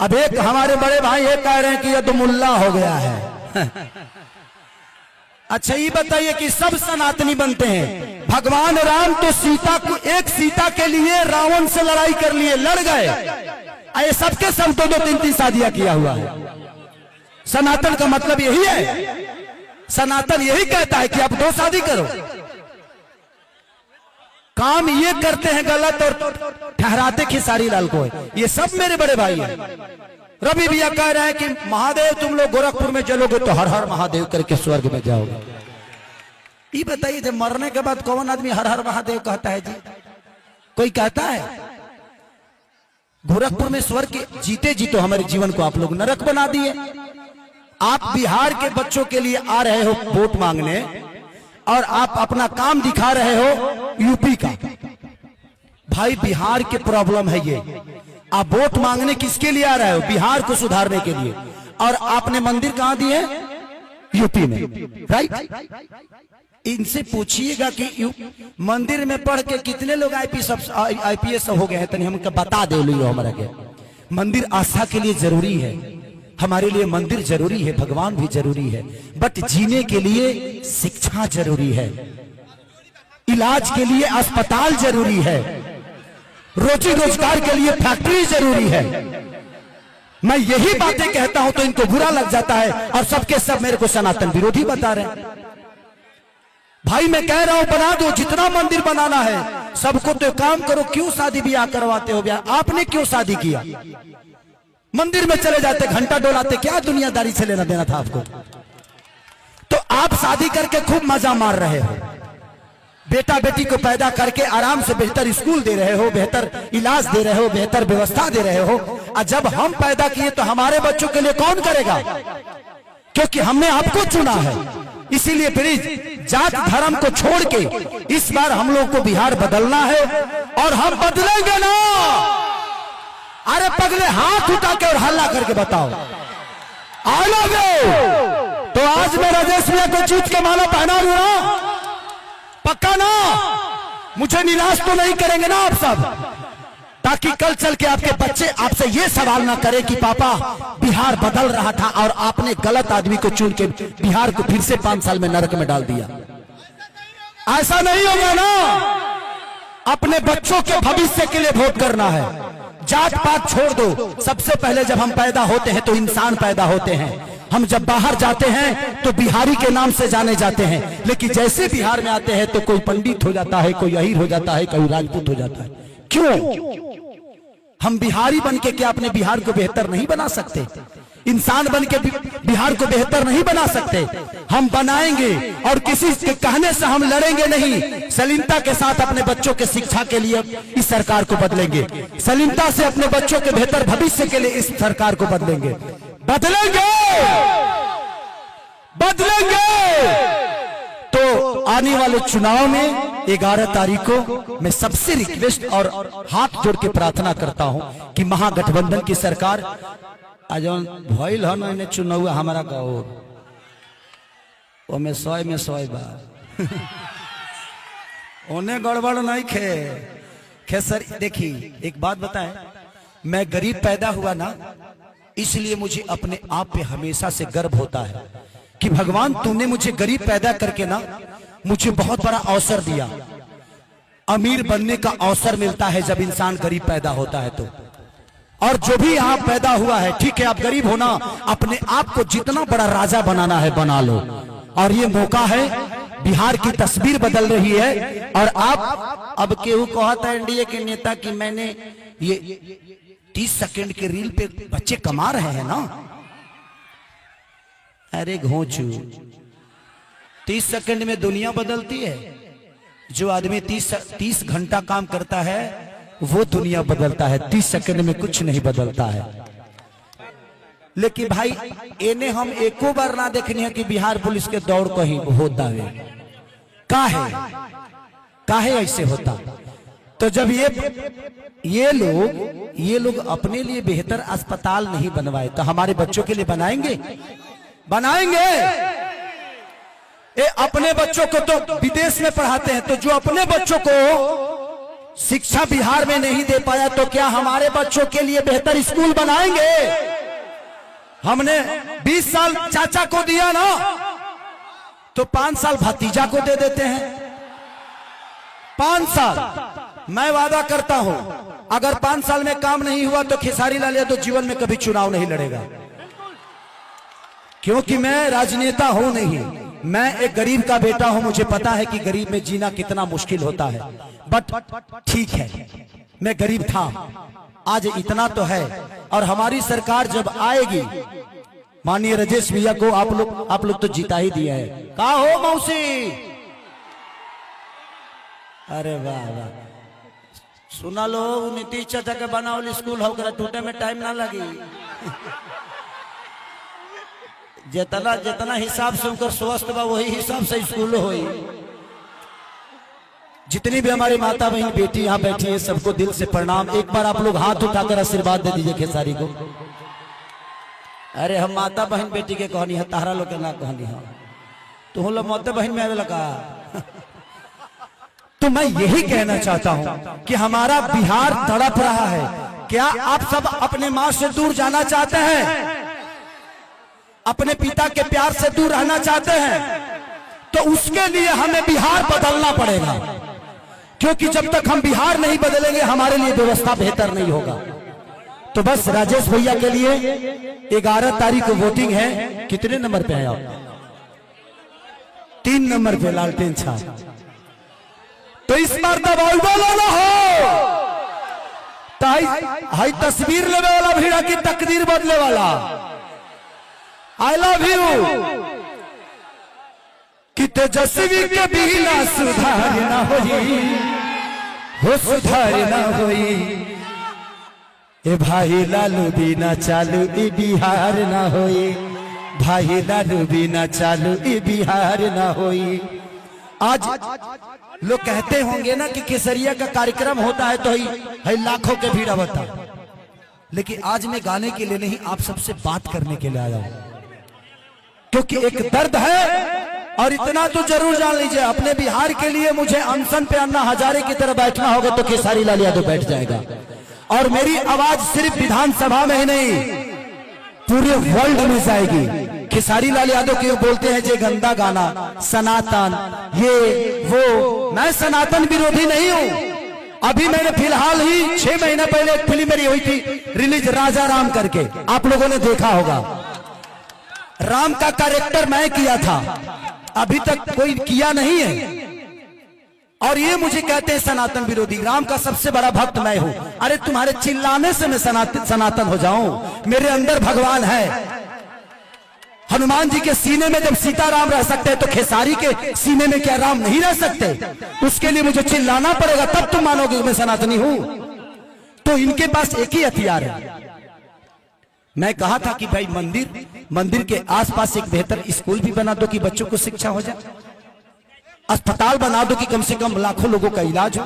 अब एक हमारे बड़े भाई ये कह रहे हैं कि ये तो मुल्ला हो गया है। अच्छा ये बताइए कि सब सनातनी बनते हैं। भगवान राम तो सीता को, एक सीता के लिए रावण से लड़ाई कर लिए, लड़ गए। ये सबके सब दो तीन तीन शादियां किया हुआ है। सनातन का मतलब यही है, सनातन यही कहता है कि आप 2 शादी करो। काम ये करते हैं गलत और ठहराते खेसारी लाल को है। ये सब मेरे बड़े भाई हैं। रवि भैया कह रहे हैं कि महादेव तुम लोग गोरखपुर में चलोगे तो हर हर महादेव करके स्वर्ग में जाओगे। ये बताइए जब मरने के बाद कौन आदमी हर हर महादेव कहता है जी? कोई कहता है? गोरखपुर में स्वर्ग जीते जी तो हमारे जीवन को आप लोग नरक बना दिए। आप बिहार के बच्चों के लिए आ रहे हो वोट मांगने और आप अपना काम दिखा रहे हो यूपी का। भाई बिहार के प्रॉब्लम है ये। आप वोट मांगने किसके लिए आ रहे हो? बिहार को सुधारने के लिए। और आपने मंदिर कहां दिए? यूपी में, राइट? इनसे पूछिएगा कि मंदिर में पढ़ के कितने लोग आईपीएस हो गए हैं, तनी हमको बता दे लियो हमारा के। मंदिर आस्था के लिए जरूरी है, हमारे लिए मंदिर जरूरी है, भगवान भी जरूरी है, बट जीने के लिए शिक्षा जरूरी है, इलाज के लिए अस्पताल जरूरी है, रोजी रोजगार के लिए फैक्ट्री जरूरी है। मैं यही बातें कहता हूं तो इनको बुरा लग जाता है और सबके सब मेरे को सनातन विरोधी बता रहे हैं। भाई मैं कह रहा हूं बना दो, जितना मंदिर बनाना है सबको, तो काम करो। क्यों शादी ब्याह करवाते हो? ब्याह आपने क्यों शादी किया? मंदिर में चले जाते, घंटा डोलाते, क्या दुनियादारी से लेना देना था आपको? तो आप शादी करके खूब मजा मार रहे हो, बेटा बेटी को पैदा करके आराम से बेहतर स्कूल दे रहे हो, बेहतर इलाज दे रहे हो, बेहतर व्यवस्था दे रहे हो। और जब हम पैदा किए तो हमारे बच्चों के लिए कौन करेगा? क्योंकि हमने आपको चुना है। इसीलिए प्लीज जात धर्म को छोड़ के इस बार हम लोग को बिहार बदलना है और हम बदलेंगे ना। अरे पगले हाथ उठा के और हल्ला करके बताओ आ लोगे तो आज मैं राजेश भैया को जीत के माला पहना दूं ना, पक्का ना? मुझे निराश तो नहीं करेंगे ना आप सब, ताकि कल चल के आपके बच्चे आपसे ये सवाल ना करें कि पापा बिहार बदल रहा था और आपने गलत आदमी को चुन के बिहार को फिर से 5 साल में नरक में डाल दिया। ऐसा नहीं होगा ना। अपने बच्चों के भविष्य के लिए वोट करना है। जात पात छोड़ दो। सबसे पहले जब हम पैदा होते हैं तो इंसान पैदा होते हैं। हम जब बाहर जाते हैं तो बिहारी के नाम से जाने जाते हैं, लेकिन जैसे बिहार में आते हैं तो कोई पंडित हो जाता है, कोई अहीर हो जाता है, कोई राजपूत हो जाता है। क्यों? हम बिहारी बन के क्या अपने बिहार को बेहतर नहीं बना सकते? इंसान बन के बिहार को बेहतर नहीं बना सकते? हम बनाएंगे और किसी के कहने से हम लड़ेंगे नहीं। सलीमता के साथ अपने बच्चों के शिक्षा के लिए इस सरकार को बदलेंगे, सलीमता से अपने बच्चों के बेहतर भविष्य के लिए इस सरकार को बदलेंगे। बदलेंगे, बदलेंगे। तो आने वाले चुनाव में 11 तारीख को मैं सबसे रिक्वेस्ट और हाथ जोड़ के प्रार्थना करता हूं कि महागठबंधन की सरकार आज भइल है ना चुनाव हमारा गाँव में 100 में 100 बार उन्हें गड़बड़ नहीं खे सर। देखिए एक बात बताएं, मैं गरीब पैदा हुआ ना, इसलिए मुझे अपने आप पे हमेशा से गर्व होता है कि भगवान तूने मुझे गरीब पैदा करके ना मुझे बहुत बड़ा अवसर दिया। अमीर बनने का अवसर मिलता है जब इंसान गरीब पैदा होता है तो। और जो भी आप पैदा हुआ है, ठीक है आप गरीब होना, अपने आप को जितना बड़ा राजा बनाना है बना लो। और ये मौका है, बिहार की तस्वीर बदल रही है। और आप अब केहू कहता है एनडीए के नेता कि मैंने ये 30 सेकंड के रील पे बच्चे कमा रहे हैं ना। अरे घोंचू, 30 सेकंड में दुनिया बदलती है। जो आदमी 30 घंटा काम करता है वो दुनिया बदलता है, 30 सेकंड में कुछ नहीं बदलता है। लेकिन भाई इन्हें हम एको बार ना देखने हैं कि बिहार पुलिस के दौड़ कहीं होता है। काहे ऐसे होता? तो जब ये लोग अपने लिए बेहतर अस्पताल नहीं बनवाए तो हमारे बच्चों के लिए बनाएंगे? अपने बच्चों को तो विदेश में पढ़ाते हैं, तो जो अपने बच्चों को शिक्षा बिहार में नहीं दे पाया तो क्या हमारे बच्चों के लिए बेहतर स्कूल बनाएंगे? हमने 20 साल चाचा को दिया ना, तो 5 साल भतीजा को दे देते हैं। 5 साल मैं वादा करता हूं, अगर 5 साल में काम नहीं हुआ तो खेसारी लाल यादव जीवन में कभी चुनाव नहीं लड़ेगा, क्योंकि मैं राजनेता हूं नहीं, मैं एक गरीब का बेटा हूं। मुझे पता है कि गरीब में जीना कितना मुश्किल होता है, बट ठीक है, मैं गरीब था, आज इतना तो है। और हमारी सरकार जब आएगी, माननीय राजेश भैया को आप लोग तो जीता ही दिया है। कहा हो मौसी? अरे वाह वाह, सुना लो, नीतीश चाचा के बनावल स्कूल होकर टूटे में टाइम ना लगी। जितना जितना हिसाब से उनका स्वस्थ बा वही हिसाब से स्कूल होई। जितनी भी हमारी माता बहन बेटी यहाँ बैठी है, सबको दिल से प्रणाम। एक बार आप लोग हाथ उठाकर आशीर्वाद दे दीजिए खेसारी को। अरे हम माता बहन बेटी के कहानी है, तारा लोग के ना कहानी है। तो हम लोग माता बहन में आवे लगा। तो मैं यही कहना चाहता हूं कि हमारा बिहार तड़प रहा है। क्या आप सब अपने मां से दूर जाना चाहते हैं? अपने पिता के प्यार से दूर रहना चाहते हैं? तो उसके लिए हमें बिहार बदलना पड़ेगा, क्योंकि जब तक हम बिहार नहीं बदलेंगे हमारे लिए व्यवस्था बेहतर नहीं होगा। तो बस राजेश भैया के लिए 11 तारीख को वोटिंग है। कितने नंबर पे है आप? 3 नंबर पे लालटेन छाप। तो इस बार दबाव बोला हो, हाई तस्वीर लेने वाला भीड़ा की तकदीर बदले वाला। I love you. कि तेजस्वी के बिना सुधार ना होई, हो सुधार ना होई। ए भाई लालू बिना चालू ई बिहार ना होई, भाई लालू बिना चालू ई बिहार ना होई। आज लोग कहते होंगे ना कि केसरिया का कार्यक्रम होता है तो ही लाखों के भीड़ होता, लेकिन आज मैं गाने के लिए नहीं, आप सबसे बात करने के लिए आया हूं, क्योंकि एक दर्द है। और इतना तो जरूर जान लीजिए, अपने बिहार के लिए मुझे अनशन पे अन्ना हजारे की तरह बैठना होगा तो खेसारी लाल यादव बैठ जाएगा। और मेरी आवाज सिर्फ विधानसभा में ही नहीं, पूरे वर्ल्ड में जाएगी। खेसारी लाल यादव के बोलते हैं जे गंदा गाना, सनातन, ये वो। मैं सनातन विरोधी नहीं हूं। अभी मैंने फिलहाल ही 6 महीने पहले एक फिल्म मेरी हुई थी रिलीज, राजा राम करके, आप लोगों ने देखा होगा। राम का कैरेक्टर मैं किया था, अभी तक कोई किया नहीं है। और ये मुझे कहते हैं सनातन विरोधी। राम का सबसे बड़ा भक्त मैं हूं। अरे तुम्हारे चिल्लाने से मैं सनातन हो जाऊं? मेरे अंदर भगवान है। हनुमान जी के सीने में जब सीताराम रह सकते हैं तो खेसारी के सीने में क्या राम नहीं रह सकते? उसके लिए मुझे चिल्लाना पड़ेगा, तब तुम मानोगे मैं सनातनी हूं। तो इनके पास एक ही हथियार है। मैं कहा था कि भाई मंदिर के आसपास एक बेहतर स्कूल भी बना दो कि बच्चों को शिक्षा हो जाए, अस्पताल बना दो कि कम से कम लाखों लोगों का इलाज हो।